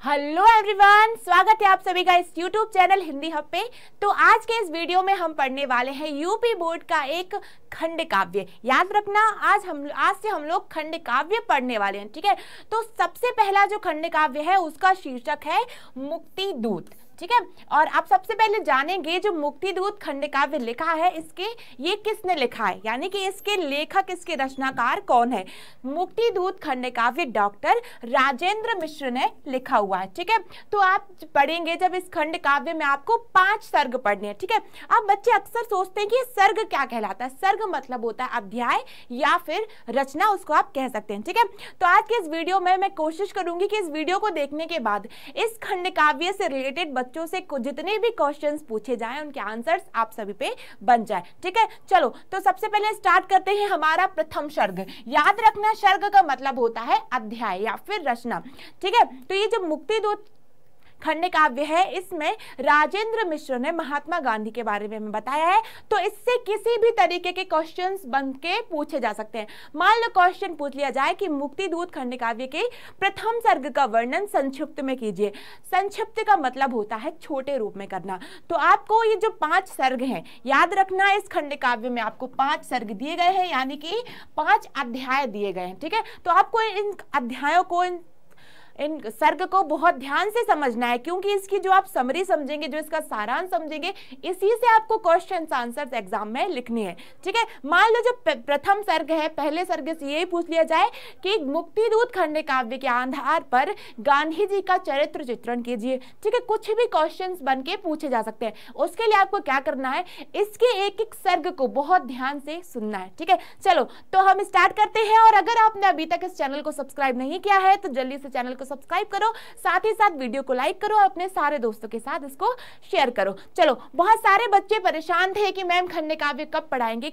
Hello everyone, स्वागत है आप सभी का इस यूट्यूब चैनल हिंदी हब पे। तो आज के इस वीडियो में हम पढ़ने वाले हैं यूपी बोर्ड का एक खंड काव्य। याद रखना, आज से हम लोग खंड काव्य पढ़ने वाले हैं, ठीक है। तो सबसे पहला जो खंड काव्य है उसका शीर्षक है मुक्ति दूत, ठीक है। और आप सबसे पहले जानेंगे जो मुक्ति दूत खंड काव्य लिखा है ये किसने लिखा है, यानी कि इसके लेखक, इसके रचनाकार कौन है। मुक्ति दूत खंड काव्य डॉक्टर राजेंद्र मिश्र ने लिखा हुआ है, ठीक है। तो आप पढ़ेंगे जब इस खंड काव्य में आपको 5 सर्ग पढ़ने हैं, ठीक है। अब बच्चे अक्सर सोचते हैं कि सर्ग क्या कहलाता है। सर्ग मतलब होता है अध्याय या फिर रचना, उसको आप कह सकते हैं, ठीक है। तो आज के इस वीडियो में मैं कोशिश करूंगी कि इस वीडियो को देखने के बाद इस खंड काव्य से रिलेटेड बच्चों से जितने भी क्वेश्चंस पूछे जाएं उनके आंसर्स आप सभी पे बन जाए, ठीक है। चलो, तो सबसे पहले स्टार्ट करते हैं हमारा प्रथम सर्ग। याद रखना, सर्ग का मतलब होता है अध्याय या फिर रचना, ठीक है। तो ये जो मुक्ति दूत खंड काव्य है इसमें राजेंद्र मिश्र ने महात्मा गांधी के बारे में बताया है। तो इससे किसी भी तरीके के क्वेश्चंस बन के पूछे जा सकते हैं। मान लो क्वेश्चन पूछ लिया जाए कि मुक्ति दूत खंड काव्य के प्रथम सर्ग का वर्णन संक्षिप्त में कीजिए। संक्षिप्त का मतलब होता है छोटे रूप में करना। तो आपको ये जो 5 सर्ग हैं, याद रखना इस खंड काव्य में आपको 5 सर्ग दिए गए हैं, यानी कि 5 अध्याय दिए गए हैं, ठीक है। तो आपको इन अध्यायों को, इन सर्ग को बहुत ध्यान से समझना है, क्योंकि इसकी जो आप समरी समझेंगे, जो इसका सारांश समझेंगे, इसी से आपको क्वेश्चन आंसर्स एग्जाम में लिखनी है, ठीक है। मान लो जो प्रथम सर्ग है, पहले सर्ग से यही पूछ लिया जाए कि मुक्ति दूत खंड काव्य के आधार पर गांधी जी का चरित्र चित्रण कीजिए, ठीक है। कुछ भी क्वेश्चन बन के पूछे जा सकते हैं। उसके लिए आपको क्या करना है, इसके एक एक सर्ग को बहुत ध्यान से सुनना है, ठीक है। चलो, तो हम स्टार्ट करते हैं। और अगर आपने अभी तक इस चैनल को सब्सक्राइब नहीं किया है तो जल्दी से चैनल को सब्सक्राइब करो, साथ ही साथ वीडियो को लाइक करो, अपने सारे दोस्तों के साथ इसको शेयर करो। चलो, बहुत सारे बच्चे परेशान थे कि मैम खंड काव्य कब पढ़ाएंगे,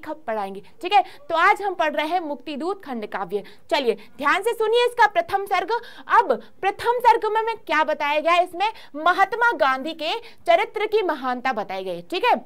ठीक है। तो आज हम पढ़ रहे हैं मुक्ति दूत खंड काव्य। चलिए ध्यान से सुनिए इसका प्रथम सर्ग। अब प्रथम सर्ग में क्या बताया गया, इसमें महात्मा गांधी के चरित्र की महानता बताई गई, ठीक है।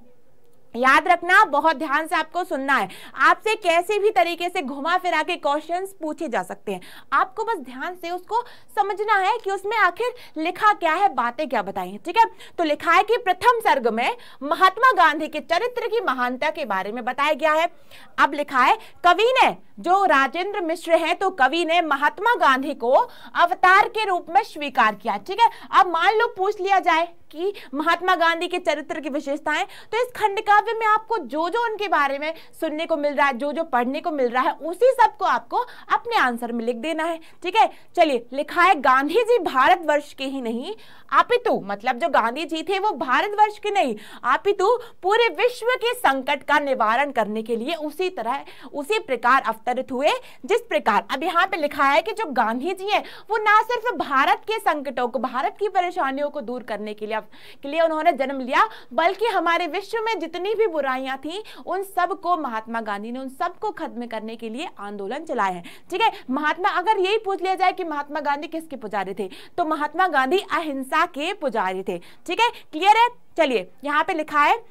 याद रखना, बहुत ध्यान से आपको सुनना है। आपसे कैसे भी तरीके से घुमा फिरा के क्वेश्चंस पूछे जा सकते हैं। आपको बस ध्यान से उसको समझना है कि उसमें आखिर लिखा क्या है, बातें क्या बताई हैं, ठीक है। तो लिखा है कि प्रथम सर्ग में महात्मा गांधी के चरित्र की महानता के बारे में बताया गया है। अब लिखा है, कवि ने, जो राजेंद्र मिश्र हैं, तो कवि ने महात्मा गांधी को अवतार के रूप में स्वीकार किया, ठीक है। अब मान लो पूछ लिया जाए कि महात्मा गांधी के चरित्र की विशेषताएं, तो इस खंड काव्य में आपको जो जो उनके बारे में सुनने को मिल रहा है, जो जो पढ़ने को मिल रहा है, उसी सब को आपको अपने आंसर में लिख देना है, ठीक है। चलिए, लिखा है, गांधी जी भारतवर्ष के ही नहीं अपितु, मतलब जो गांधी जी थे वो भारतवर्ष के नहीं अपितु पूरे विश्व के संकट का निवारण करने के लिए उसी प्रकार अवतरित हुए जिस प्रकार। अब यहाँ पे लिखा है कि जो गांधी जी हैं वो ना सिर्फ भारत के संकटों को, भारत की परेशानियों को दूर करने के लिए उन्होंने जन्म लिया, बल्कि हमारे विश्व में जितनी भी बुराइयां थी उन सब को महात्मा गांधी ने, उन सब को खत्म करने के लिए आंदोलन चलाए हैं, ठीक है। अगर यही पूछ लिया जाए कि महात्मा गांधी किसके पुजारी थे, तो महात्मा गांधी अहिंसा के पुजारी थे, ठीक है। क्लियर है। चलिए, यहाँ पे लिखा है,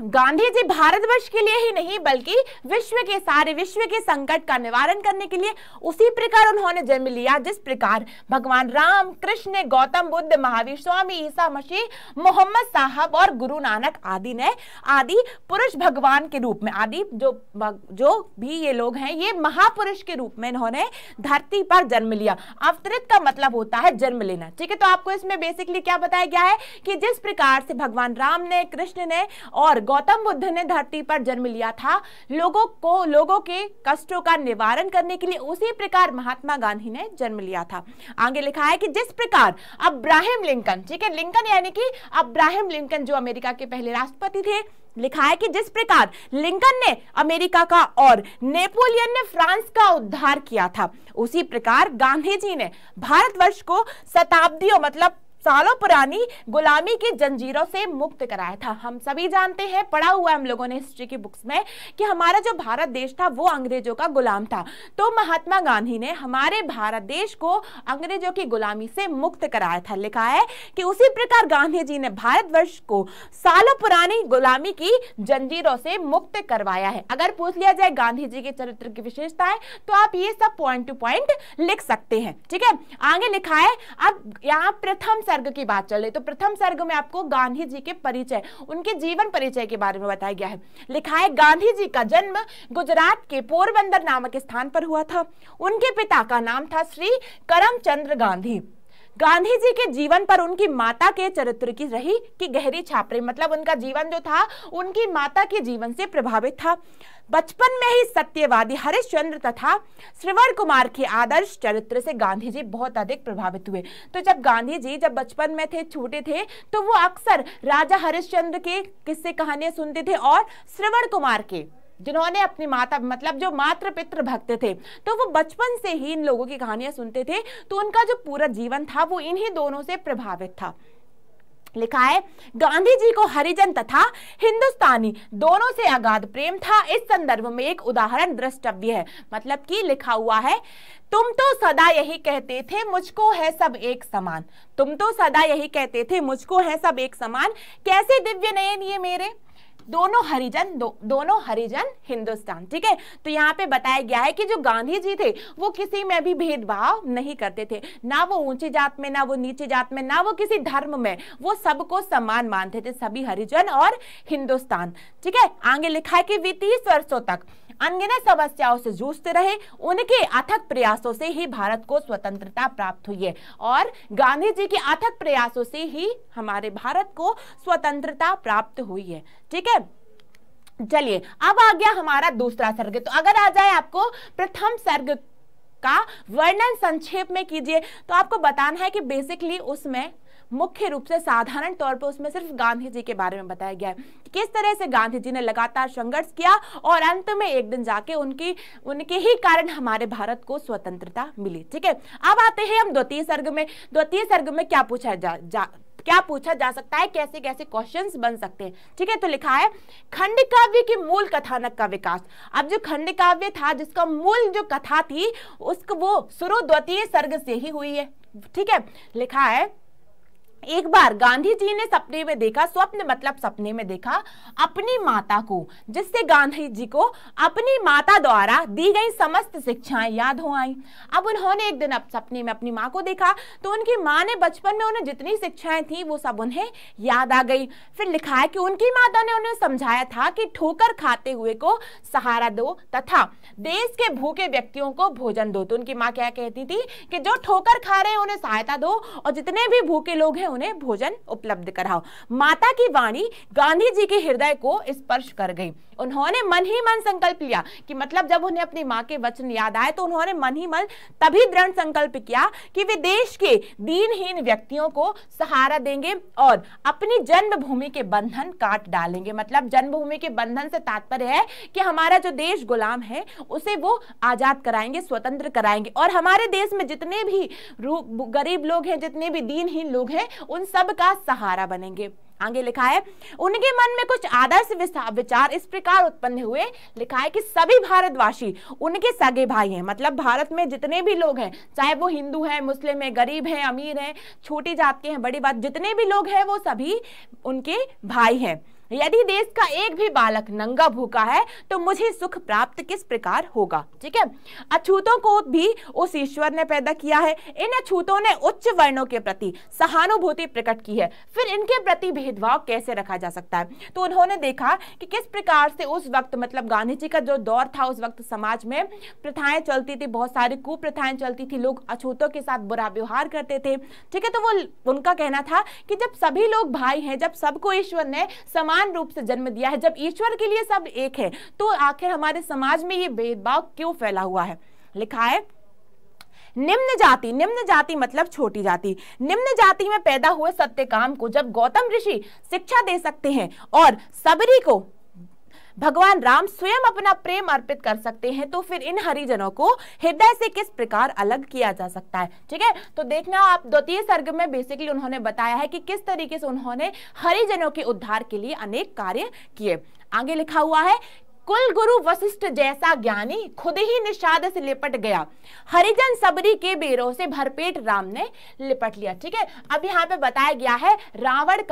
गांधी जी भारतवर्ष के लिए ही नहीं बल्कि सारे विश्व के संकट का निवारण करने के लिए उसी प्रकार उन्होंने जन्म लिया जिस प्रकार भगवान राम, कृष्ण, गौतम बुद्ध, महावीर स्वामी, ईसा मसीह, मोहम्मद साहब और गुरु नानक आदि ने आदि पुरुष भगवान के रूप में, आदि जो भी ये लोग हैं, ये महापुरुष के रूप में इन्होंने धरती पर जन्म लिया। अवतरित का मतलब होता है जन्म लेना, ठीक है। तो आपको इसमें बेसिकली क्या बताया गया है कि जिस प्रकार से भगवान राम ने, कृष्ण ने और गौतम बुद्ध ने धरती पर जन्म लिया था लोगों के कष्टों का निवारण करने के लिए, उसी प्रकार महात्मा गांधी ने जन्म लिया था। आगे लिखा है कि जिस प्रकार अब्राहम लिंकन, ठीक है, लिंकन यानी कि अब्राहम लिंकन जो अमेरिका के पहले राष्ट्रपति थे, लिखा है कि जिस प्रकार लिंकन ने अमेरिका का और नेपोलियन ने फ्रांस का उद्धार किया था, उसी प्रकार गांधी जी ने भारतवर्ष को शताब्दियों, मतलब सालों पुरानी गुलामी की जंजीरों से मुक्त कराया था। हम सभी जानते हैं, पढ़ा हुआ है हम लोगों ने हिस्ट्री की बुक्स में, कि हमारा जो भारत देश था वो अंग्रेजों का गुलाम था। तो महात्मा गांधी ने हमारे भारत देश को अंग्रेजों की गुलामी से मुक्त कराया था। लिखा है कि उसी प्रकार गांधी जी ने भारतवर्ष को सालों पुरानी गुलामी की जंजीरों से मुक्त करवाया है। अगर पूछ लिया जाए गांधी जी के चरित्र की विशेषताएं तो आप ये सब पॉइंट टू पॉइंट लिख सकते हैं। ठीक है, आगे लिखा है, अब यहाँ प्रथम सर्ग की बात चल रही, तो प्रथम सर्ग में आपको गांधी जी के परिचय, उनके जीवन परिचय के बारे में बताया गया है। लिखा है, गांधी जी का जन्म गुजरात के पोरबंदर नामक स्थान पर हुआ था। उनके पिता का नाम था श्री करमचंद्र गांधी। गांधी जी के जीवन पर उनकी माता के चरित्र की रही कि गहरी छाप रही, मतलब उनका जीवन जो था उनकी माता के जीवन से प्रभावित था। बचपन में ही सत्यवादी हरिश्चंद्र तथा श्रवण कुमार के आदर्श चरित्र से गांधी जी बहुत अधिक प्रभावित हुए। तो जब गांधी जी जब बचपन में थे, छोटे थे, तो वो अक्सर राजा हरिश्चंद्र के किस्से कहानियां सुनते थे और श्रवण कुमार के, जिन्होंने अपनी माता, मतलब जो मातृ पितृ भक्त थे, तो वो बचपन से ही इन लोगों की कहानियां सुनते थे। तो उनका जो पूरा जीवन था वो इन्हीं दोनों से प्रभावित था। लिखा है, गांधी जी को हरिजन तथा हिंदुस्तानी दोनों से अगाध प्रेम था। इस संदर्भ में एक उदाहरण द्रष्टव्य है, मतलब कि लिखा हुआ है, तुम तो सदा यही कहते थे मुझको है सब एक समान। तुम तो सदा यही कहते थे मुझको है सब एक समान, कैसे दिव्य नयन ये मेरे, दोनों हरिजन हिंदुस्तान। ठीक है, तो यहाँ पे बताया गया है कि जो गांधी जी थे वो किसी में भी भेदभाव नहीं करते थे, ना वो ऊंची जात में, ना वो नीची जात में, ना वो किसी धर्म में, वो सबको समान मानते थे, सभी हरिजन और हिंदुस्तान। ठीक है, आगे लिखा है कि वे 30 वर्षों तक अनगिनत समस्याओं से जूझते रहे। उनके अथक प्रयासों से ही भारत को स्वतंत्रता प्राप्त हुई है, और गांधी जी के अथक प्रयासों से ही हमारे भारत को स्वतंत्रता प्राप्त हुई है। ठीक है, चलिए अब आ गया हमारा दूसरा सर्ग। तो अगर आ जाए आपको प्रथम सर्ग का वर्णन संक्षेप में कीजिए, तो आपको बताना है कि बेसिकली उसमें मुख्य रूप से साधारण तौर पर उसमें सिर्फ गांधी जी के बारे में बताया गया है, किस तरह से गांधी जी ने लगातार संघर्ष किया और अंत में एक दिन जाके उनके ही कारण हमारे भारत को स्वतंत्रता मिली। ठीक है, अब आते हैं हम द्वितीय सर्ग में। द्वितीय सर्ग में क्या पूछा जा सकता है, कैसे कैसे क्वेश्चंस बन सकते हैं। ठीक है, तो लिखा है, खंड काव्य की मूल कथानक का विकास। अब जो खंड काव्य था, जिसका मूल जो कथा थी, उसको वो शुरू द्वितीय सर्ग से ही हुई है। ठीक है, लिखा है, एक बार गांधी जी ने सपने में देखा, स्वप्न मतलब सपने में देखा, अपनी माता को, जिससे गांधी जी को अपनी माता द्वारा दी गई समस्त शिक्षाएं याद हो आई। अब उन्होंने एक दिन अब सपने में अपनी माँ को देखा, तो उनकी माँ ने बचपन में उन्हें जितनी शिक्षाएं थी वो सब उन्हें याद आ गई। फिर लिखा है कि उनकी माता ने उन्हें समझाया था कि ठोकर खाते हुए को सहारा दो तथा देश के भूखे व्यक्तियों को भोजन दो। तो उनकी माँ क्या कहती थी कि जो ठोकर खा रहे हैं उन्हें सहायता दो और जितने भी भूखे लोग हैं उन्हें भोजन उपलब्ध कराओ। माता की वाणी गांधी जी के हृदय को स्पर्श कर गई। उन्होंने मन ही मन संकल्प लिया कि मतलब जब उन्हें अपनी माँ के वचन याद आए तो उन्होंने मन ही मन तभी दृढ़ संकल्प किया कि वे देश के दीनहीन व्यक्तियों को सहारा देंगे और अपनी जन्मभूमि के बंधन काट डालेंगे। मतलब जन्मभूमि के बंधन से तात्पर्य है कि हमारा जो देश गुलाम है उसे वो आजाद कराएंगे, स्वतंत्र कराएंगे, और हमारे देश में जितने भी गरीब लोग हैं, जितने भी दीनहीन लोग हैं, उन सब का सहारा बनेंगे। आगे लिखा है, उनके मन में कुछ आदर्श विचार इस प्रकार उत्पन्न हुए। लिखा है कि सभी भारतवासी उनके सगे भाई हैं। मतलब भारत में जितने भी लोग हैं, चाहे वो हिंदू हैं, मुस्लिम हैं, गरीब हैं, अमीर हैं, छोटी जात के हैं, बड़ी बात, जितने भी लोग हैं वो सभी उनके भाई हैं। यदि देश का एक भी बालक नंगा भूखा है तो मुझे सुख प्राप्त किस प्रकार होगा। ठीक है, अछूतों को भी उस ईश्वर ने पैदा किया है। इन अछूतों ने उच्च वर्णों के प्रति सहानुभूति प्रकट की है, फिर इनके प्रति भेदभाव कैसे रखा जा सकता है। तो उन्होंने देखा कि किस प्रकार से उस वक्त, मतलब गांधी जी का जो दौर था, उस वक्त समाज में प्रथाएं चलती थी, बहुत सारी कुप्रथाएं चलती थी, लोग अछूतों के साथ बुरा व्यवहार करते थे। ठीक है, तो वो उनका कहना था कि जब सभी लोग भाई हैं, जब सबको ईश्वर ने समान रूप से जन्म दिया है, जब ईश्वर के लिए सब एक है, तो आखिर हमारे समाज में ये भेदभाव क्यों फैला हुआ है। लिखा है, निम्न जाति मतलब छोटी जाति, निम्न जाति में पैदा हुए सत्यकाम को जब गौतम ऋषि शिक्षा दे सकते हैं और सबरी को भगवान राम स्वयं अपना प्रेम अर्पित कर सकते हैं, तो फिर इन हरिजनों को हृदय से किस प्रकार अलग किया जा सकता है। ठीक है, तो देखना आप द्वितीय सर्ग में बेसिकली उन्होंने बताया है कि किस तरीके से उन्होंने हरिजनों के उद्धार के लिए अनेक कार्य किए। आगे लिखा हुआ है, कुल गुरु वशिष्ठ जैसा ज्ञानी खुद ही निषाद से लिपट गया, हरिजन सबरी के बेरों से भरपेट राम ने लिपट लिया। ठीक है, अब यहाँ पे बताया गया है रामायण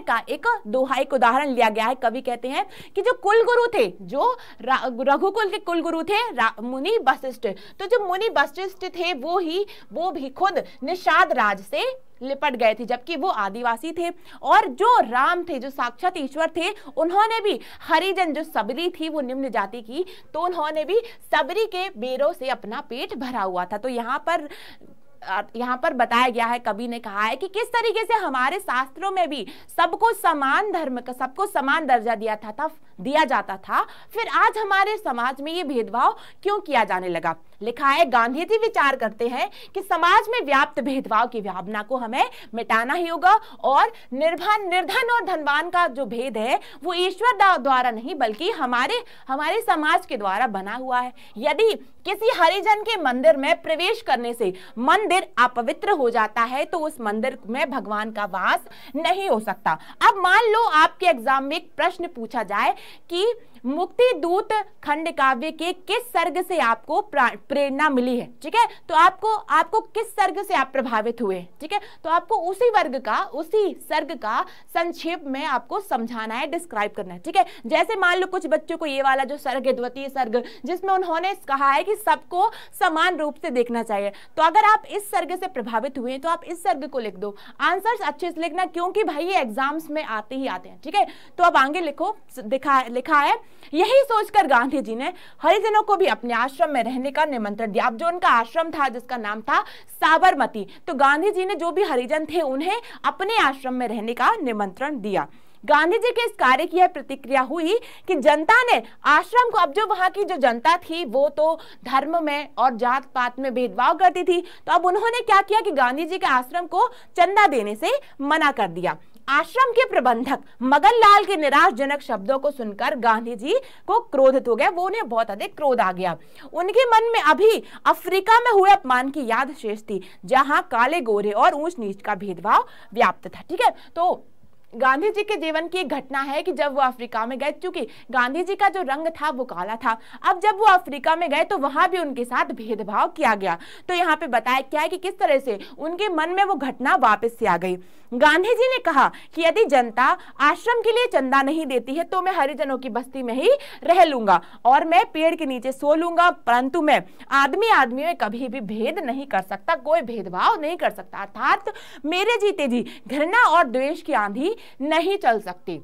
का एक दोहा, एक उदाहरण लिया गया है। कवि कहते हैं कि जो कुल गुरु थे, जो रघुकुल के कुल गुरु थे मुनि वशिष्ठ, तो जो मुनि वशिष्ठ थे वो भी खुद निषाद राज से लिपट गए थे, जबकि वो आदिवासी थे। और जो राम थे, जो साक्षात ईश्वर थे, उन्होंने भी हरिजन जो सबरी थी वो निम्न जाति की, तो उन्होंने भी सबरी के बेरों से अपना पेट भरा हुआ था। तो यहाँ पर बताया गया है, कवि ने कहा है कि किस तरीके से हमारे शास्त्रों में भी सबको समान धर्म का, सबको समान दर्जा दिया जाता था, फिर आज हमारे समाज में ये भेदभाव क्यों किया जाने लगा। लिखा है, गांधी जी विचार करते हैं कि समाज में व्याप्त भेदभाव की भावना को हमें मिटाना ही होगा, और निर्धन और धनवान का जो भेद है वो ईश्वर द्वारा नहीं बल्कि हमारे समाज के द्वारा बना हुआ है। यदि किसी हरिजन के मंदिर में प्रवेश करने से मंदिर अपवित्र हो जाता है तो उस मंदिर में भगवान का वास नहीं हो सकता। अब मान लो आपके एग्जाम में एक प्रश्न पूछा जाए कि मुक्ति दूत खंड काव्य के किस सर्ग से आपको प्रेरणा मिली है। ठीक है, तो आपको किस सर्ग से आप प्रभावित हुए। ठीक है, तो आपको उसी सर्ग का संक्षेप में आपको समझाना है, डिस्क्राइब करना है। ठीक है, जैसे मान लो कुछ बच्चों को ये वाला जो सर्ग है, द्वितीय सर्ग, जिसमें उन्होंने कहा है कि सबको समान रूप से देखना चाहिए, तो अगर आप इस सर्ग से प्रभावित हुए तो आप इस सर्ग को लिख दो। आंसर्स अच्छे से लिखना, क्योंकि भाई ये एग्जाम्स में आते ही आते हैं। ठीक है, तो अब आगे लिखा है, यही सोचकर गांधी जी ने हरिजनों को भी अपने आश्रम में रहने का निमंत्रण दिया। अब जो उनका आश्रम था जिसका नाम था साबरमती, तो गांधी जी ने जो भी हरिजन थे उन्हें अपने आश्रम में रहने का निमंत्रण दिया। गांधी जी के इस कार्य की यह प्रतिक्रिया हुई कि जनता ने आश्रम को, अब जो वहां की जो जनता थी वो तो धर्म में और जात पात में भेदभाव करती थी, तो अब उन्होंने क्या किया कि गांधी जी के आश्रम को चंदा देने से मना कर दिया। आश्रम के प्रबंधक मगन लाल के निराशजनक शब्दों को सुनकर गांधी जी को क्रोधित हो गया, वो उन्हें बहुत अधिक क्रोध आ गया। उनके मन में अभी अफ्रीका में हुए अपमान की याद शेष थी, जहां काले गोरे और ऊंच नीच का भेदभाव व्याप्त था। ठीक है, तो गांधी जी के जीवन की एक घटना है कि जब वो अफ्रीका में गए, क्योंकि गांधी जी का जो रंग था वो काला था, अब जब वो अफ्रीका में गए तो वहां भी उनके साथ भेदभाव किया गया। तो यहाँ पे बताया क्या है कि किस तरह से उनके मन में वो घटना वापस से आ गई। गांधी जी ने कहा कि यदि जनता आश्रम के लिए चंदा नहीं देती है तो मैं हरिजनों की बस्ती में ही रह लूंगा और मैं पेड़ के नीचे सो लूंगा, परंतु मैं आदमी में कभी भी भेद नहीं कर सकता, कोई भेदभाव नहीं कर सकता। अर्थात मेरे जीते जी घृणा और द्वेष की आंधी नहीं चल सकती।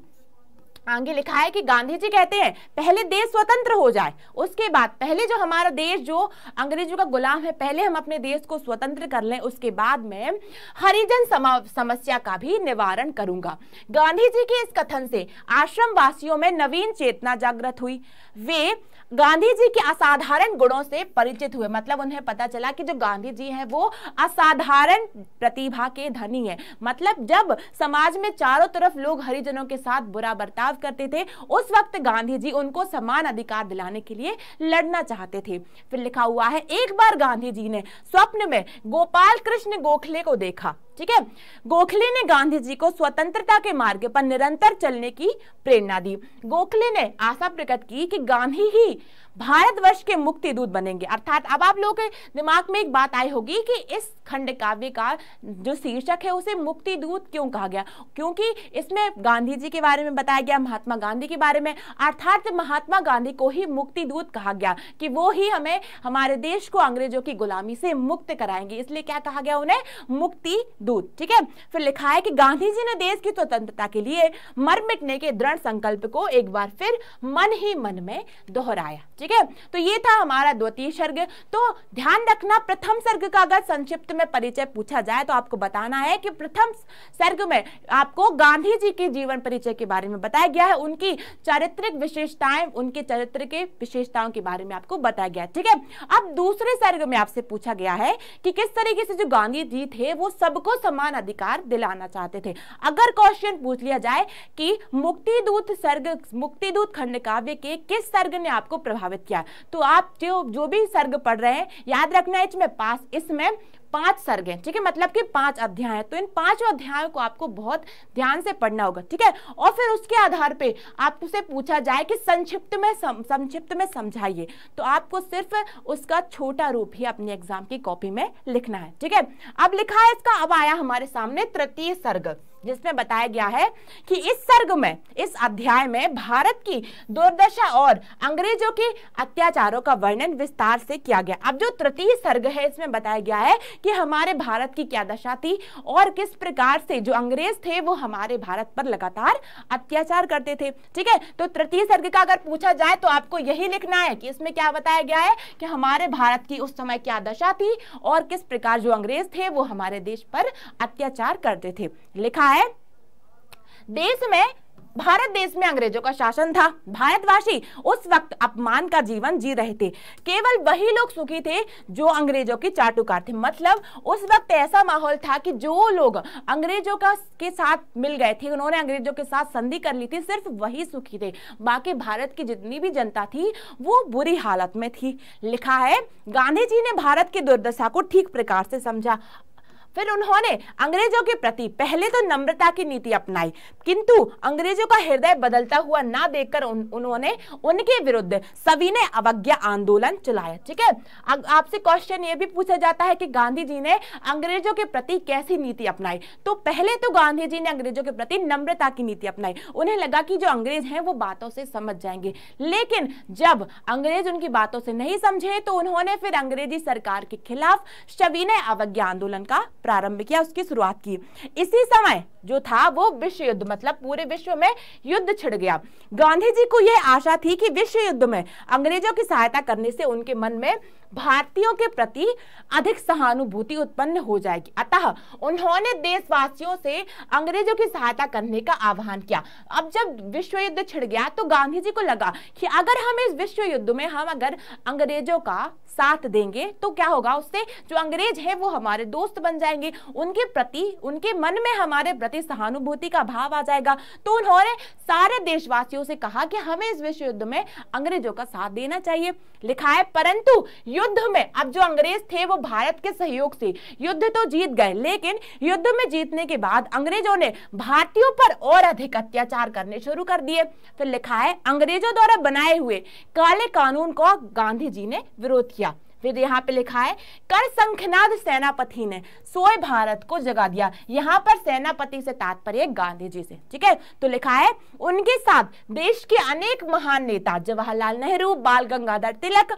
आगे लिखा है कि गांधी जी कहते हैं पहले देश स्वतंत्र हो जाए, उसके बाद पहले जो हमारा देश जो अंग्रेजों का गुलाम है, पहले हम अपने देश को स्वतंत्र कर लें, उसके बाद में हरिजन समस्या का भी निवारण करूंगा। गांधी जी के इस कथन से आश्रम वासियों में नवीन चेतना जागृत हुई। वे गांधी जी के असाधारण गुणों से परिचित हुए, मतलब उन्हें पता चला कि जो गांधी जी हैं वो असाधारण प्रतिभा के धनी हैं। मतलब जब समाज में चारों तरफ लोग हरिजनों के साथ बुरा बर्ताव करते थे, उस वक्त गांधी जी उनको समान अधिकार दिलाने के लिए लड़ना चाहते थे। फिर लिखा हुआ है, एक बार गांधी जी ने स्वप्न में गोपाल कृष्ण गोखले को देखा। ठीक है, गोखले ने गांधी जी को स्वतंत्रता के मार्ग पर निरंतर चलने की प्रेरणा दी। गोखले ने आशा प्रकट की कि गांधी ही भारतवर्ष के मुक्ति दूत बनेंगे। अर्थात अब आप लोगों के दिमाग में एक बात आई होगी कि इस खंड काव्य का जो शीर्षक है उसे मुक्ति दूत क्यों कहा गया, क्योंकि इसमें गांधी जी के बारे में बताया गया, महात्मा गांधी के बारे में, अर्थात महात्मा गांधी को ही मुक्ति दूत कहा गया कि वो ही हमें, हमारे देश को अंग्रेजों की गुलामी से मुक्त कराएंगे, इसलिए क्या कहा गया उन्हें, मुक्ति दूत। ठीक है, फिर लिखा है कि गांधी जी ने देश की स्वतंत्रता के लिए मर मिटने के दृढ़ संकल्प को एक बार फिर मन ही मन में दोहराया। ठीक है। तो ये था हमारा द्वितीय सर्ग। तो ध्यान रखना, प्रथम सर्ग का अगर संक्षिप्त में परिचय पूछा जाए तो आपको बताना है कि प्रथम सर्ग में आपको गांधी जी के जीवन परिचय के बारे में बताया गया है, उनकी चारित्रिक विशेषताएं, उनके चरित्र के विशेषताओं के बारे में आपको बताया गया, ठीक है। अब दूसरे सर्ग में आपसे पूछा गया है कि किस तरीके से जो गांधी जी थे वो सबको समान अधिकार दिलाना चाहते थे। अगर क्वेश्चन पूछ लिया जाए कि मुक्तिदूत खंड काव्य के किस सर्ग ने आपको प्रभावित किया, तो आप जो भी सर्ग पढ़ रहे हैं याद रखना इसमें 5 सर्ग हैं, ठीक है, मतलब कि 5 अध्याय हैं। तो इन 5 अध्यायों को आपको बहुत ध्यान से पढ़ना होगा, ठीक है। और फिर उसके आधार पे आपसे पूछा जाए कि संक्षिप्त में समझाइए, तो आपको सिर्फ उसका छोटा रूप ही अपने एग्जाम की कॉपी में लिखना है, ठीक है। अब लिखा है इसका, अब आया हमारे सामने तृतीय सर्ग, जिसमें बताया गया है कि इस अध्याय में भारत की दुर्दशा और अंग्रेजों के अत्याचारों का वर्णन विस्तार से किया गया। अब जो तृतीय सर्ग है इसमें बताया गया है कि हमारे भारत की क्या दशा थी और किस प्रकार से जो अंग्रेज थे वो हमारे भारत पर लगातार अत्याचार करते थे, ठीक है। तो तृतीय सर्ग का अगर पूछा जाए तो आपको यही लिखना है कि इसमें क्या बताया गया है कि हमारे भारत की उस समय क्या दशा थी और किस प्रकार जो अंग्रेज थे वो हमारे देश पर अत्याचार करते थे। लिखा है, भारत देश में अंग्रेजों का शासन था। भारतवासी उस वक्त अपमान का जीवन जी रहे थे। केवल वही लोग सुखी थे जो अंग्रेजों के चाटुकार थे। मतलब उस वक्त ऐसा माहौल था कि जो लोग अंग्रेजों के साथ मिल गए थे, उन्होंने अंग्रेजों के साथ संधि कर ली थी, सिर्फ वही सुखी थे। बाकी भारत की जितनी भी जनता थी वो बुरी हालत में थी। लिखा है, गांधी जी ने भारत की दुर्दशा को ठीक प्रकार से समझा। फिर उन्होंने अंग्रेजों के प्रति पहले तो नम्रता की नीति अपनाई, किंतु अंग्रेजों का हृदय बदलता हुआ ना देखकर उन्होंने उनके विरुद्ध सविनय अवज्ञा आंदोलन चलाया, ठीक है। आपसे क्वेश्चन ये भी पूछा जाता है कि गांधी जी ने अंग्रेजों के प्रति कैसी नीति अपनाई। तो पहले तो गांधी जी ने अंग्रेजों के प्रति नम्रता की नीति अपनाई। उन्हें लगा कि जो अंग्रेज हैं वो बातों से समझ जाएंगे, लेकिन जब अंग्रेज उनकी बातों से नहीं समझे तो उन्होंने फिर अंग्रेजी सरकार के खिलाफ सविनय अवज्ञा आंदोलन का प्रारंभ किया, उसकी शुरुआत की। इसी समय जो था वो विश्व युद्ध, मतलब पूरे विश्व में युद्ध छिड़ गया। गांधी जी को यह आशा थी कि विश्व युद्ध में अंग्रेजों की सहायता करने से उनके मन में भारतीयों के प्रति अधिक सहानुभूति उत्पन्न हो जाएगी। अतः उन्होंने देशवासियों से अंग्रेजों की सहायता करने का आह्वान किया। अब जब विश्व युद्ध छिड़ गया तो गांधी जी को लगा कि अगर हम इस विश्व युद्ध में अगर अंग्रेजों का साथ देंगे तो क्या होगा, उससे जो अंग्रेज हैं वो हमारे दोस्त बन जाएंगे, उनके मन में हमारे प्रति सहानुभूति का भाव आ जाएगा। तो उन्होंने सारे देशवासियों से कहा कि हमें इस विश्व युद्ध में अंग्रेजों का साथ देना चाहिए। लिखा है, परंतु युद्ध में अब जो अंग्रेज थे वो भारत के सहयोग से युद्ध तो जीत गए, लेकिन युद्ध में जीतने के बाद अंग्रेजों ने भारतीयों पर और अधिक अत्याचार करने शुरू कर दिए। फिर लिखा है, अंग्रेजों द्वारा बनाए हुए काले कानून को गांधी जी ने विरोध किया। फिर यहाँ पे लिखा है, कर शंखनाद सेनापति ने सोए भारत को जगा दिया। यहाँ पर सेनापति से तात्पर्य गांधी जी से, ठीक है। तो लिखा है, उनके साथ देश के अनेक महान नेता जवाहरलाल नेहरू, बाल गंगाधर तिलक,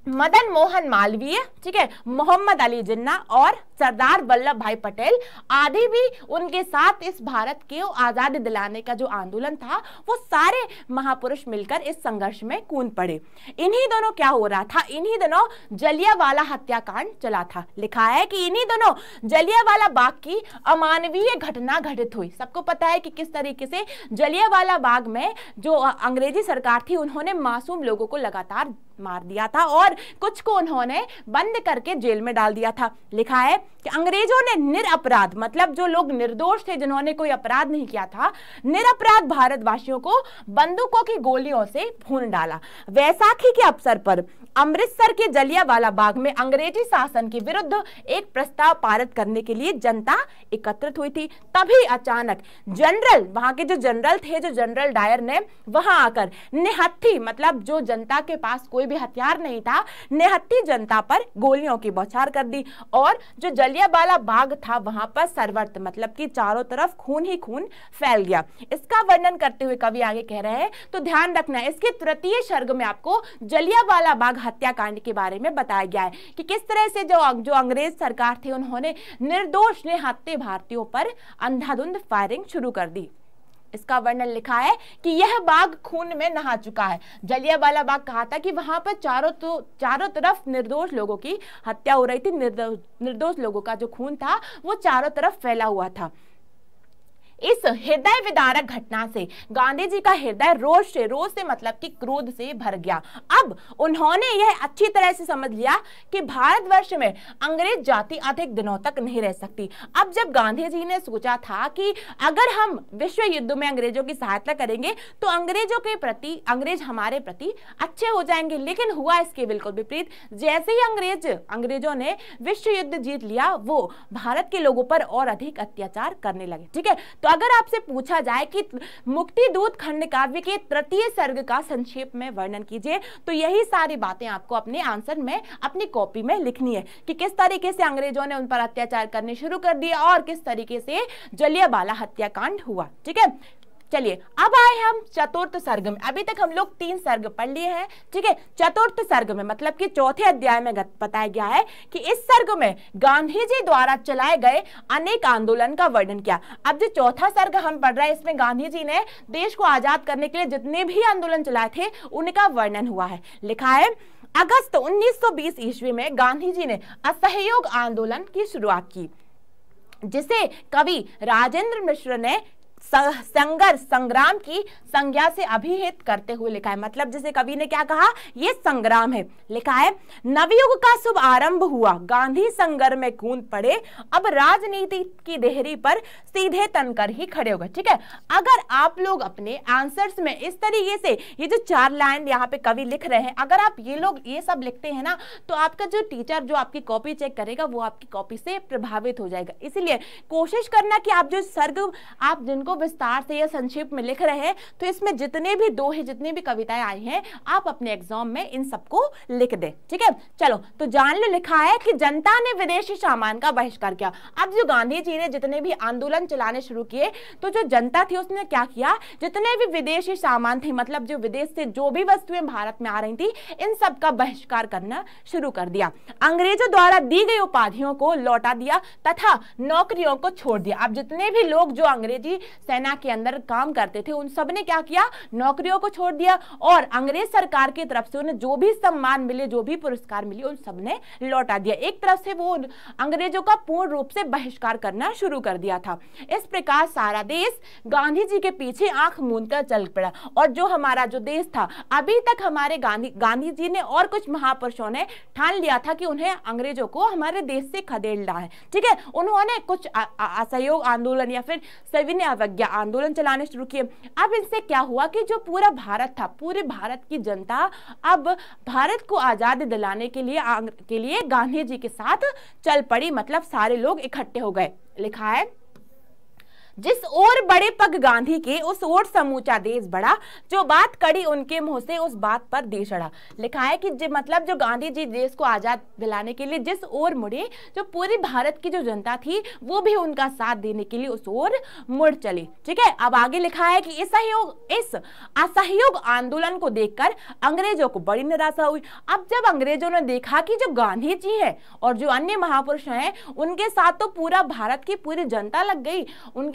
मदन मोहन मालवीय, ठीक है, मोहम्मद अली जिन्ना और सरदार वल्लभ भाई पटेल आदि भी उनके साथ इस भारत को आजादी दिलाने का जो आंदोलन था वो सारे महापुरुष मिलकर इस संघर्ष में कूद पड़े। इन्हीं दोनों क्या हो रहा था, इन्हीं दोनों जलियांवाला हत्याकांड चला था। लिखा है कि इन्हीं दोनों जलियांवाला बाग की अमानवीय घटना घटित हुई। सबको पता है कि किस तरीके से जलियांवाला बाग में जो अंग्रेजी सरकार थी उन्होंने मासूम लोगों को लगातार मार दिया था और कुछ को उन्होंने बंद करके जेल में डाल दिया था। लिखा है कि अंग्रेजों ने निरपराध, मतलब जो लोग निर्दोष थे, जिन्होंने कोई अपराध नहीं किया था, निरपराध भारतवासियों को बंदूकों की गोलियों से भून डाला। वैसाखी के अवसर पर अमृतसर के जलियांवाला बाग में अंग्रेजी शासन के विरुद्ध एक प्रस्ताव पारित करने के लिए जनता एकत्रित हुई थी। तभी अचानक जनरल, वहां के जो जनरल थे, जो जनरल डायर ने वहां आकर निहत्थी, मतलब जो जनता के पास कोई भी हथियार नहीं था, निहत्थी जनता पर गोलियों की बौछार कर दी और जो जलियांवाला बाग था वहां पर सर्वत्र, मतलब कि चारों तरफ खून ही खून फैल गया। इसका वर्णन करते हुए कवि आगे कह रहे हैं, तो ध्यान रखना, इसके तृतीय सर्ग में आपको जलियांवाला बाग हत्याकांड के बारे में बताया गया है कि किस तरह से जो अंग्रेज सरकार थी उन्होंने निर्दोष निहत्थे भारतीयों पर अंधाधुंध फायरिंग शुरू कर दी। इसका वर्णन लिखा है कि यह बाग खून में नहा चुका है। जलियांवाला बाग कहा था कि वहां पर चारों तरफ निर्दोष लोगों की हत्या हो रही थी, निर्दोष लोगों का जो खून था वो चारों तरफ फैला हुआ था। इस हृदय विदारक घटना से गांधी जी का हृदय रोष से मतलब कि क्रोध से भर गया। अब उन्होंने यह अच्छी तरह से समझ लिया कि भारतवर्ष में अंग्रेज जाति अधिक दिनों तक नहीं रह सकती। अब जब गांधी जी ने सोचा था कि अगर हम विश्व युद्ध में अंग्रेजों की सहायता करेंगे तो अंग्रेज हमारे प्रति अच्छे हो जाएंगे, लेकिन हुआ इसके बिल्कुल विपरीत। जैसे ही अंग्रेजों ने विश्व युद्ध जीत लिया, वो भारत के लोगों पर और अधिक अत्याचार करने लगे। ठीक है, तो अगर आपसे पूछा जाए कि मुक्ति दूत खंड काव्य के तृतीय सर्ग का संक्षेप में वर्णन कीजिए, तो यही सारी बातें आपको अपने आंसर में अपनी कॉपी में लिखनी है कि किस तरीके से अंग्रेजों ने उन पर अत्याचार करने शुरू कर दिया और किस तरीके से जलियांवाला हत्याकांड हुआ। ठीक है, चलिए अब आए हम चतुर्थ सर्ग में। अभी तक हम लोग 3 सर्ग पढ़ लिए हैं। ठीक है, चतुर्थ सर्ग में मतलब कि चौथे अध्याय में बताया गया है कि इस सर्ग में गांधी जी द्वारा चलाए गए अनेक आंदोलन का वर्णन किया। अब जो चौथा सर्ग हम पढ़ रहे हैं, इसमें गांधी जी ने देश को आजाद करने के लिए जितने भी आंदोलन चलाए थे उनका वर्णन हुआ है। लिखा है, अगस्त 1920 ईस्वी में गांधी जी ने असहयोग आंदोलन की शुरुआत की, जिसे कवि राजेंद्र मिश्र ने संघर्ष संग्राम की संज्ञा से अभिहित करते हुए लिखा है। मतलब जैसे कवि ने क्या कहा, ये संग्राम है। लिखा है, नवयुग का शुभ आरंभ हुआ, गांधी संघर्ष में कूद पड़े, अब राजनीति की देहरी पर सीधे तनकर ही खड़े हो गए। ठीक है, अगर आप लोग अपने आंसर्स में इस तरीके से ये जो 4 लाइन यहाँ पे कवि लिख रहे हैं, अगर आप ये सब लिखते हैं ना, तो आपका जो टीचर जो आपकी कॉपी चेक करेगा वो आपकी कॉपी से प्रभावित हो जाएगा। इसीलिए कोशिश करना कि आप जो सर्ग आप जिनको विस्तार से या संक्षेप में लिख रहे हैं, तो इसमें जितने भी कविताएं आई हैं आप अपने एग्जाम में इन सबको लिख दें। ठीक है, चलो तो जान लो। लिखा है कि जनता ने विदेशी सामान का बहिष्कार किया। अब जो गांधी जी ने जितने भी आंदोलन चलाने शुरू किए, तो जो जनता थी उसने क्या किया, जितने भी विदेशी सामान थे, मतलब जो विदेश से जो भी वस्तुएं भारत में आ रही थी, इन सब का बहिष्कार करना शुरू कर दिया। अंग्रेजों द्वारा दी गई उपाधियों को लौटा दिया तथा नौकरियों को छोड़ दिया। अब जितने भी लोग जो अंग्रेजी सेना के अंदर काम करते थे, उन सब ने क्या किया, नौकरियों को छोड़ दिया और अंग्रेज सरकार की तरफ से उन्हें जो भी सम्मान मिले, जो भी पुरस्कार मिले, उन सब ने लौटा दिया। एक तरफ से वो अंग्रेजों का पूर्ण रूप से बहिष्कार करना शुरू कर दिया था। इस प्रकार सारा देश गांधी जी के पीछे आंख मूंद कर चल पड़ा। और जो हमारा जो देश था, अभी तक हमारे गांधी जी ने और कुछ महापुरुषों ने ठान लिया था कि उन्हें अंग्रेजों को हमारे देश से खदेड़ना है। ठीक है, उन्होंने कुछ असहयोग आंदोलन या फिर सविनय अवज्ञा आंदोलन चलाने शुरू किए। अब इनसे क्या हुआ कि जो पूरा भारत था, पूरे भारत की जनता अब भारत को आजादी दिलाने के लिए गांधी जी के साथ चल पड़ी। मतलब सारे लोग इकट्ठे हो गए। लिखा है, जिस ओर बड़े पग गांधी के उस ओर समूचा देश बढ़ा, जो बात कड़ी उनके मुंह से उस बात पर देश अड़ा। लिखा है कि मतलब जो गांधी जी देश को आजाद दिलाने के लिए जिस ओर मुड़े, जो पूरी भारत की जो जनता थी वो भी उनका साथ देने के लिए उस ओर मुड़ चली। ठीक है, अब आगे लिखा है कि इस असहयोग आंदोलन को देखकर अंग्रेजों को बड़ी निराशा हुई। अब जब अंग्रेजों ने देखा कि जो गांधी जी है और जो अन्य महापुरुष हैं उनके साथ तो पूरा भारत की पूरी जनता लग गई,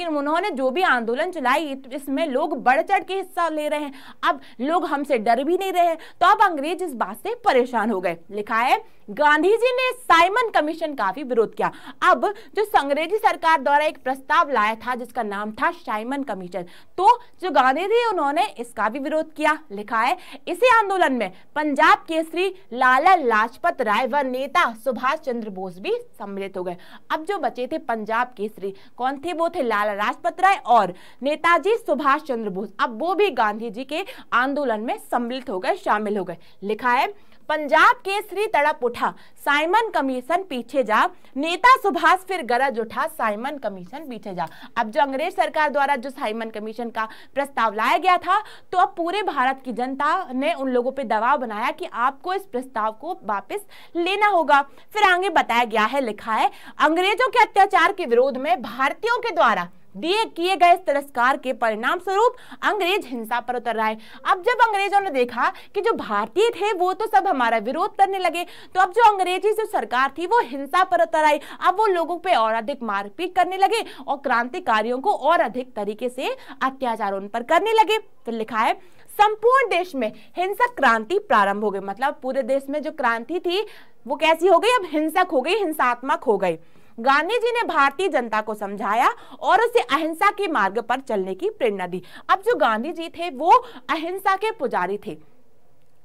उन्होंने जो भी आंदोलन चलाई इसमें लोग बढ़ चढ़ के हिस्सा ले रहे हैं, अब लोग हमसे डर भी नहीं रहे, तो अब अंग्रेज इस बात से परेशान हो गए। लिखा है, गांधी जी ने साइमन कमीशन का भी विरोध किया। अब जो अंग्रेजी सरकार द्वारा एक प्रस्ताव लाया था जिसका नाम था साइमन कमीशन, तो जो गांधी जी उन्होंने इसका भी विरोध किया। लिखा है, इसी आंदोलन में पंजाब केसरी लाला लाजपत राय व नेता सुभाष चंद्र बोस भी सम्मिलित हो गए। अब जो बचे थे पंजाब केसरी, कौन थे, वो थे लाला लाजपत राय और नेताजी सुभाष चंद्र बोस। अब वो भी गांधी जी के आंदोलन में सम्मिलित हो गए, शामिल हो गए। लिखा है, पंजाब केसरी तड़प उठा, साइमन कमीशन पीछे जा, नेता सुभाष फिर गरज उठा, साइमन कमीशन पीछे जा। अब जो अंग्रेज सरकार द्वारा जो साइमन कमीशन का प्रस्ताव लाया गया था, तो अब पूरे भारत की जनता ने उन लोगों पे दबाव बनाया कि आपको इस प्रस्ताव को वापस लेना होगा। फिर आगे बताया गया है, लिखा है, अंग्रेजों के अत्याचार के विरोध में भारतीयों के द्वारा दिए किए गए तिरस्कार के परिणाम स्वरूप अंग्रेज हिंसा पर उतर आए। अब जब अंग्रेजों ने देखा कि जो भारतीय थे वो तो सब हमारा विरोध करने लगे, तो अब जो अंग्रेजी जो सरकार थी वो हिंसा पर उतर आई। अब वो लोगों पे और अधिक मारपीट करने लगे और क्रांतिकारियों को और अधिक तरीके से अत्याचार उन पर करने लगे। फिर लिखा है संपूर्ण देश में हिंसक क्रांति प्रारंभ हो गई। मतलब पूरे देश में जो क्रांति थी वो कैसी हो गई, अब हिंसक हो गई, हिंसात्मक हो गई। गांधी जी ने भारतीय जनता को समझाया और उसे अहिंसा के मार्ग पर चलने की प्रेरणा दी। अब जो गांधी जी थे वो अहिंसा के पुजारी थे।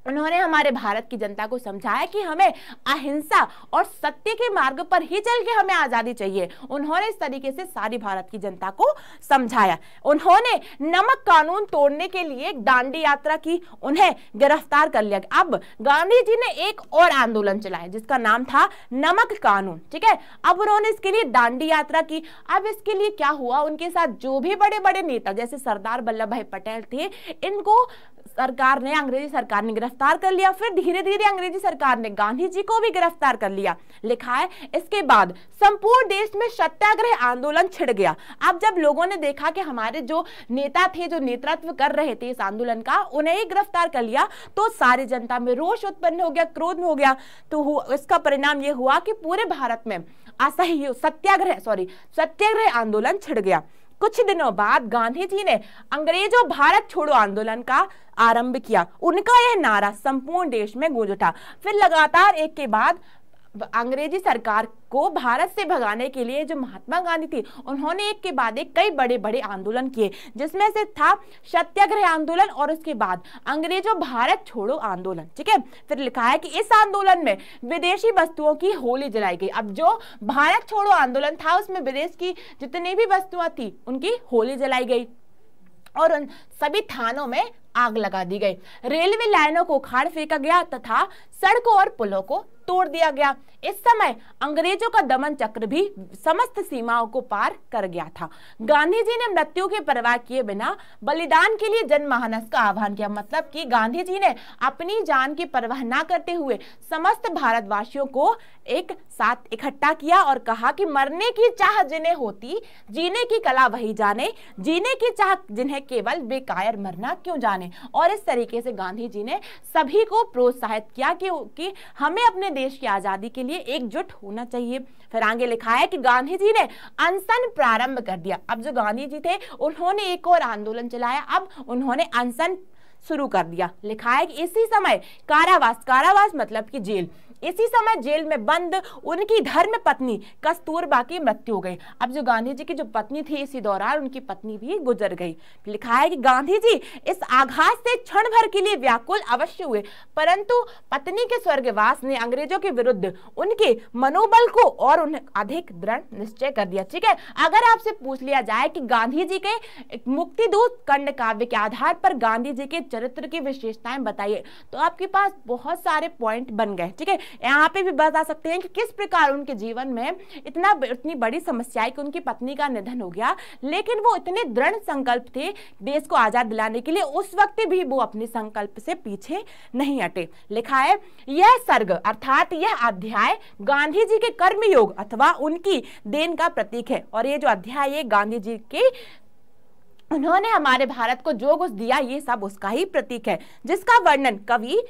उन्होंने हमारे भारत की जनता को समझाया कि हमें अहिंसा और सत्य के मार्ग पर ही चल के हमें आजादी चाहिए। उन्होंने इस तरीके से सारी भारत की जनता को समझाया। उन्होंने नमक कानून तोड़ने के लिए एक दांडी यात्रा की, उन्हें गिरफ्तार कर लिया। अब गांधी जी ने एक और आंदोलन चलाया जिसका नाम था नमक कानून, ठीक है। अब उन्होंने इसके लिए दांडी यात्रा की। अब इसके लिए क्या हुआ, उनके साथ जो भी बड़े बड़े नेता जैसे सरदार वल्लभ भाई पटेल थे, इनको सरकार ने, अंग्रेजी सरकार ने गिरफ्तार कर लिया। फिर धीरे धीरे अंग्रेजी सरकार ने गांधी जी को भी गिरफ्तार कर लिया। लिखा है इसके बाद संपूर्ण देश में सत्याग्रह आंदोलन छिड़ गया। अब जब लोगों ने देखा कि हमारे जो नेता थे, जो नेतृत्व कर रहे थे इस आंदोलन का, उन्हें ही गिरफ्तार कर लिया, तो सारी जनता में रोष उत्पन्न हो गया, क्रोध हो गया। तो इसका परिणाम यह हुआ कि पूरे भारत में असहयोग सत्याग्रह आंदोलन छिड़ गया। कुछ दिनों बाद गांधी जी ने अंग्रेजों भारत छोड़ो आंदोलन का आरंभ किया। उनका यह नारा संपूर्ण देश में गूंज उठा। फिर लगातार एक के बाद अंग्रेजी सरकार को भारत से भगाने के लिए जो महात्मा गांधी थे, उन्होंने एक के बाद एक कई बड़े बड़े आंदोलन किए, जिसमें से था सत्याग्रह आंदोलन और उसके बाद अंग्रेजों भारत छोड़ो आंदोलन, ठीक है। फिर लिखा है कि इस आंदोलन में विदेशी वस्तुओं की होली जलाई गई। अब जो भारत छोड़ो आंदोलन था उसमें विदेश की जितनी भी वस्तुएं थी उनकी होली जलाई गई और उन सभी थानों में आग लगा दी गई। रेलवे लाइनों को उखाड़ फेंका गया तथा सड़कों और पुलों को तोड़ दिया गया। इस समय अंग्रेजों का दमन चक्र भी समस्त सीमाओं को पार कर गया था। गांधी जी ने मृत्यु की परवाह किए बिना बलिदान के लिए जनमानस का आह्वान किया। मतलब कि गांधी जी ने अपनी जान की परवाह ना करते हुए समस्त भारतवासियों को एक साथ इकट्ठा किया और कहा कि मरने की चाह जिन्हें होती, जीने की कला वही जाने, जीने की चाह जिन्हें केवल बेकायर मरना क्यों जाने। और इस तरीके से गांधी जी ने सभी को प्रोत्साहित किया कि हमें अपने देश की आजादी के लिए एकजुट होना चाहिए। फिर आगे लिखा है कि गांधी जी ने अनशन प्रारंभ कर दिया। अब जो गांधी जी थे उन्होंने एक और आंदोलन चलाया, अब उन्होंने अनशन शुरू कर दिया। लिखा है कि इसी समय कारावास मतलब कि जेल, इसी समय जेल में बंद उनकी धर्म पत्नी कस्तूरबा की मृत्यु हो गई। अब जो गांधी जी की जो पत्नी थी इसी दौरान उनकी पत्नी भी गुजर गई। लिखा है कि गांधी जी इस आघात से क्षण भर के लिए व्याकुल अवश्य हुए, परंतु पत्नी के स्वर्गवास ने अंग्रेजों के विरुद्ध उनके मनोबल को और उन्हें अधिक दृढ़ निश्चय कर दिया। ठीक है, अगर आपसे पूछ लिया जाए कि गांधी जी के मुक्तिदूत खंड काव्य के आधार पर गांधी जी के चरित्र की विशेषताएं बताइए, तो आपके पास बहुत सारे पॉइंट बन गए। ठीक है, यहाँ पे भी बता सकते हैं कि किस प्रकार उनके जीवन में इतनी बड़ी समस्या है कि उनकी पत्नी का निधन हो गया, लेकिन वो इतने दृढ़ संकल्प थे देश को आजाद दिलाने के लिए, उस वक्त भी वो अपने संकल्प से पीछे नहीं हटे। लिखा है यह सर्ग अर्थात यह अध्याय गांधी जी के कर्मयोग अथवा उनकी देन का प्रतीक है। और ये जो अध्याय है गांधी जी के, उन्होंने हमारे भारत को जो कुछ दिया ये सब उसका ही प्रतीक है, जिसका वर्णन कवि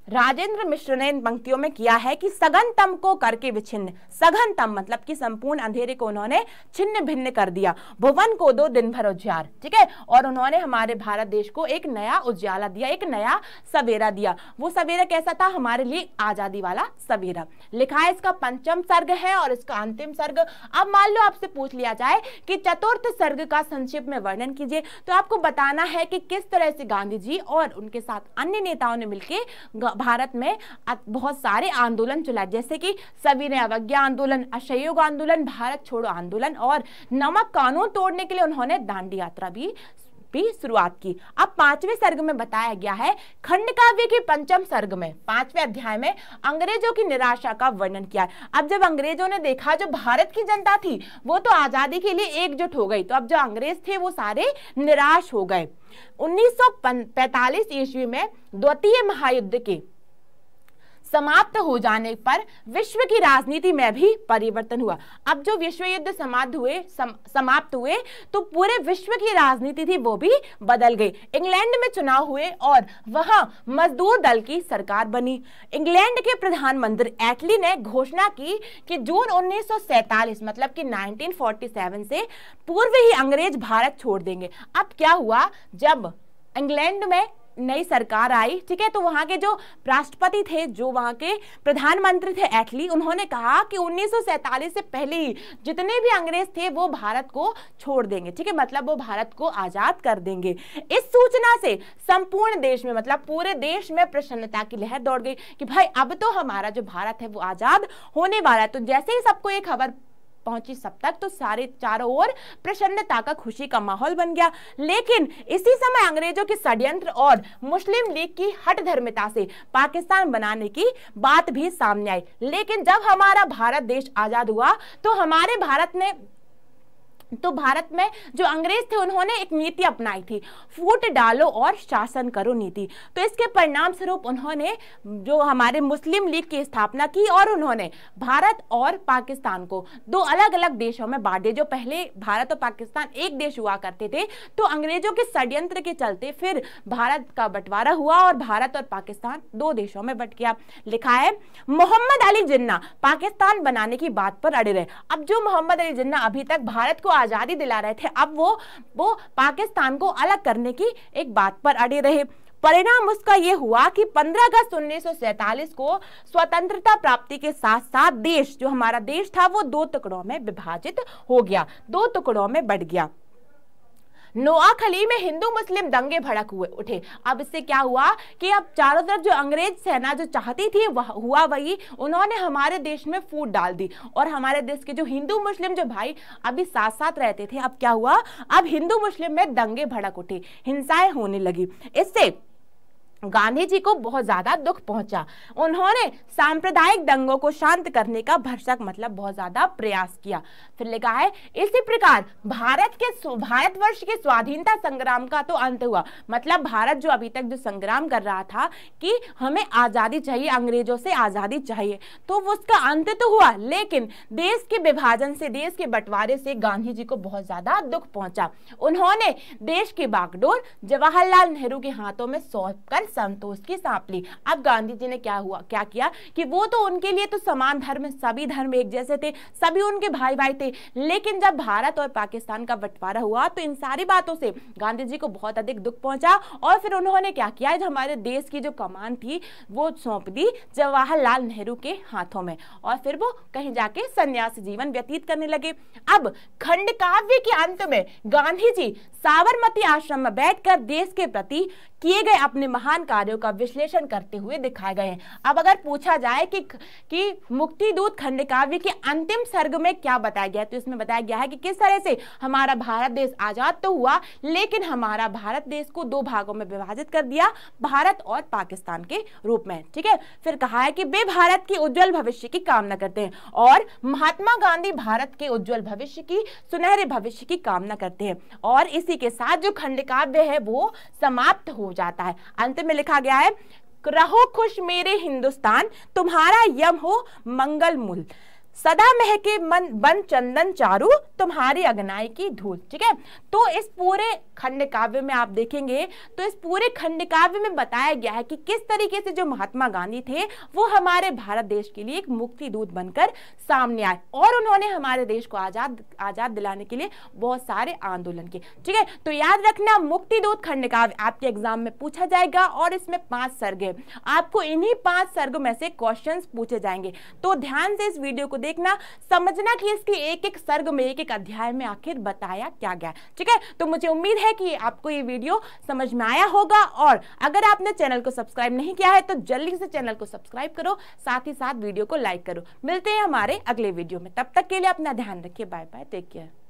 राजेंद्र मिश्र ने इन पंक्तियों में किया है कि सघन तम को करके विच्छिन्न, सघन तम मतलब कि संपूर्ण अंधेरे को उन्होंने छिन्न भिन्न कर दिया, भुवन को दो दिन भर उजियार। ठीक है, और उन्होंने हमारे भारत देश को एक नया उजाला दिया, एक नया सवेरा दिया। वो सवेरा कैसा था? हमारे लिए आजादी वाला सवेरा। लिखा है इसका पंचम सर्ग है और इसका अंतिम सर्ग। अब मान लो आपसे पूछ लिया जाए कि चतुर्थ सर्ग का संक्षिप्त में वर्णन कीजिए, तो आपको बताना है कि किस तरह से गांधी जी और उनके साथ अन्य नेताओं ने मिलकर भारत में बहुत सारे आंदोलन चलाए, जैसे कि सविनय अवज्ञा आंदोलन, असहयोग आंदोलन, भारत छोड़ो आंदोलन और नमक कानून तोड़ने के लिए उन्होंने दांडी यात्रा भी शुरुआत की। अब पांचवें सर्ग में बताया गया है, खंड काव्य के पंचम सर्ग में पांचवें अध्याय में अंग्रेजों की निराशा का वर्णन किया है। अब जब अंग्रेजों ने देखा जो भारत की जनता थी वो तो आजादी के लिए एकजुट हो गई, तो अब जो अंग्रेज थे वो सारे निराश हो गए। 1945 ईस्वी में द्वितीय महायुद्ध के समाप्त हो जाने पर विश्व की राजनीति में भी परिवर्तन हुआ। अब जो विश्व युद्ध समाप्त हुए तो पूरे विश्व की राजनीति थी वो भी बदल गई। इंग्लैंड में चुनाव हुए और वहां मजदूर दल की सरकार बनी। इंग्लैंड के प्रधानमंत्री एटली ने घोषणा की कि जून 1947 मतलब कि 1947 से पूर्व ही अंग्रेज भारत छोड़ देंगे। अब क्या हुआ, जब इंग्लैंड में नई सरकार आई, ठीक है, तो वहां के जो राष्ट्रपति थे, जो वहां के प्रधानमंत्री थे एटली, उन्होंने कहा कि 1947 से पहले ही जितने भी अंग्रेज थे वो भारत को छोड़ देंगे, ठीक है, मतलब वो भारत को आजाद कर देंगे। इस सूचना से संपूर्ण देश में मतलब पूरे देश में प्रसन्नता की लहर दौड़ गई कि भाई अब तो हमारा जो भारत है वो आजाद होने वाला है। तो जैसे ही सबको ये खबर पहुंची सब तक तो सारे चारों ओर प्रसन्नता का, खुशी का माहौल बन गया। लेकिन इसी समय अंग्रेजों के षड्यंत्र और मुस्लिम लीग की हठधर्मिता से पाकिस्तान बनाने की बात भी सामने आई। लेकिन जब हमारा भारत देश आजाद हुआ तो भारत में जो अंग्रेज थे उन्होंने एक नीति अपनाई थी, फूट डालो और शासन करो नीति। तो इसके परिणाम स्वरूप उन्होंने जो हमारे मुस्लिम लीग की स्थापना की और उन्होंने भारत और पाकिस्तान को दो अलग अलग देशों में बांट दिया। जो पहले भारत और पाकिस्तान एक देश हुआ करते थे तो अंग्रेजों के षड्यंत्र के चलते फिर भारत का बंटवारा हुआ और भारत और पाकिस्तान दो देशों में बंट गया। लिखा है मोहम्मद अली जिन्ना पाकिस्तान बनाने की बात पर अड़े रहे। अब जो मोहम्मद अली जिन्ना अभी तक भारत को आजादी दिला रहे थे, अब वो पाकिस्तान को अलग करने की एक बात पर अड़े रहे। परिणाम उसका यह हुआ कि 15 अगस्त 1947 को स्वतंत्रता प्राप्ति के साथ साथ देश, जो हमारा देश था, वो दो टुकड़ों में विभाजित हो गया, दो टुकड़ों में बंट गया। नोआखली में हिंदू मुस्लिम दंगे भड़क उठे। अब इससे क्या हुआ कि अब चारों तरफ जो अंग्रेज सेना जो चाहती थी हुआ वही, उन्होंने हमारे देश में फूट डाल दी और हमारे देश के जो हिंदू मुस्लिम जो भाई अभी साथ साथ रहते थे, अब क्या हुआ, अब हिंदू मुस्लिम में दंगे भड़क उठे, हिंसाएं होने लगी। इससे गांधी जी को बहुत ज्यादा दुख पहुंचा। उन्होंने सांप्रदायिक दंगों को शांत करने का भरसक मतलब बहुत ज्यादा प्रयास किया। फिर लिखा है इसी प्रकार भारतवर्ष के स्वाधीनता संग्राम का तो अंत हुआ। मतलब भारत जो अभी तक जो संग्राम कर रहा था कि हमें आजादी चाहिए, अंग्रेजों से आजादी चाहिए, तो उसका अंत तो हुआ। लेकिन देश के विभाजन से, देश के बंटवारे से गांधी जी को बहुत ज्यादा दुख पहुंचा। उन्होंने देश की बागडोर जवाहरलाल नेहरू के हाथों में सौंपकर संतोष की सांप ली। अब गांधी जी ने क्या किया कि वो तो उनके लिए तो समान धर्म, सभी धर्म एक जैसे थे, सभी उनके भाई भाई थे। लेकिन जब भारत और पाकिस्तान का बंटवारा हुआ तो इन सारी बातों से गांधी जी को बहुत अधिक दुख पहुंचा और फिर उन्होंने क्या किया, जो हमारे देश की जो कमान थी वो सौंप दी जवाहरलाल नेहरू के हाथों में और फिर वो कहीं जाके संन्यासी जीवन व्यतीत करने लगे। अब खंड काव्य के अंत में गांधी जी साबरमती आश्रम में बैठकर देश के प्रति किए गए अपने महान कार्यों का विश्लेषण करते हुए दिखाए गए हैं। अब अगर पूछा जाए कि मुक्तिदूत खंड काव्य के अंतिम सर्ग में क्या बताया गया है, तो इसमें बताया गया है कि किस तरह से हमारा भारत देश आजाद तो हुआ लेकिन हमारा भारत देश को दो भागों में विभाजित कर दिया, भारत और पाकिस्तान के रूप में। ठीक है, फिर कहा है कि वे भारत के उज्जवल भविष्य की कामना करते हैं और महात्मा गांधी भारत के उज्जवल भविष्य की, सुनहरे भविष्य की कामना करते हैं। और इसी के साथ जो खंड काव्य है वो समाप्त हो जाता है। अंत में लिखा गया है रहो खुश मेरे हिंदुस्तान, तुम्हारा यम हो मंगल मूल, सदा महके मन बन चंदन चारू, तुम्हारी अगनाई की धूल। ठीक है, तो इस पूरे खंड काव्य में आप देखेंगे तो इस पूरे खंड काव्य में बताया गया है कि किस तरीके से जो महात्मा गांधी थे वो हमारे भारत देश के लिए एक मुक्ति दूत बनकर सामने आए और उन्होंने हमारे देश को आजाद दिलाने के लिए बहुत सारे आंदोलन किए। ठीक है, तो याद रखना मुक्ति दूत खंड काव्य आपके एग्जाम में पूछा जाएगा और इसमें 5 सर्ग है। आपको इन्हीं 5 सर्ग में से क्वेश्चन पूछे जाएंगे, तो ध्यान से इस वीडियो को देखना, समझना कि इसके एक एक सर्ग में, एक एक अध्याय में आखिर बताया क्या गया। ठीक है, तो मुझे उम्मीद है कि आपको ये वीडियो समझ में आया होगा और अगर आपने चैनल को सब्सक्राइब नहीं किया है तो जल्दी से चैनल को सब्सक्राइब करो, साथ ही साथ वीडियो को लाइक करो। मिलते हैं हमारे अगले वीडियो में, तब तक के लिए अपना ध्यान रखिए। Bye bye, take care.